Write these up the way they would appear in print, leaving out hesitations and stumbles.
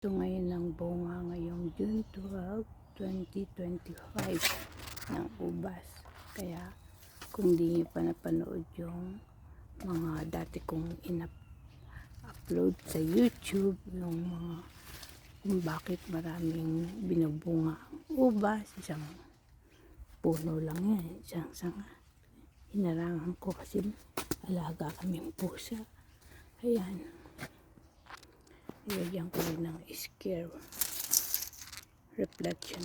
Ito ngayon ang bunga ngayong June 12, 2025 ng ubas. Kaya kung di nyo pa napanood yung mga dati kong upload sa YouTube, yung mga kung bakit maraming binubunga ang ubas, isang puno lang yan, isang sanga. Hinarangan ko kasi alaga kaming pusa. Ayan. Ilagyan ko rin ng scare reflection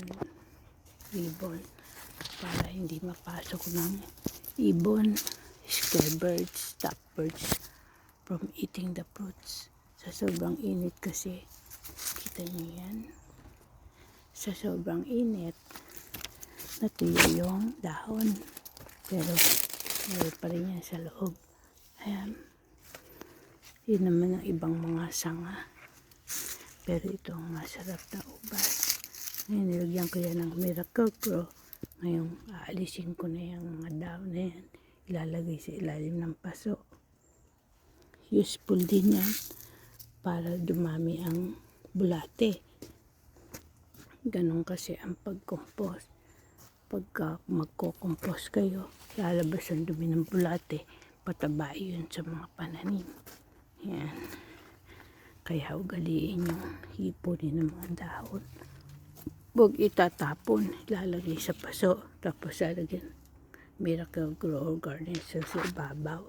ribbon para hindi mapasok ng ibon, scare birds, stop birds from eating the fruits. Sa sobrang init kasi, kita nyo yan, sa sobrang init natuyo yung dahon, pero meron pa rin yan sa loob. Ayan, yun naman ang ibang mga sanga. Pero ito ang masarap na ubas. Ngayon nilagyan ko yan ng Miracle-Gro. Ngayon aalisin ko na yung mga dahon na yan. Ilalagay sa ilalim ng paso. Useful din yan para dumami ang bulate. Ganon kasi ang pag-compose. Pagka magko-compose kayo, lalabas ang dumi ng bulate. Pataba yun sa mga pananim. Yan. Kaya ugaliin yung hipunin ng mga dahon. Huwag itatapon, ilalagay sa paso, tapos lalagyan Miracle-Gro Garden sa ibabaw.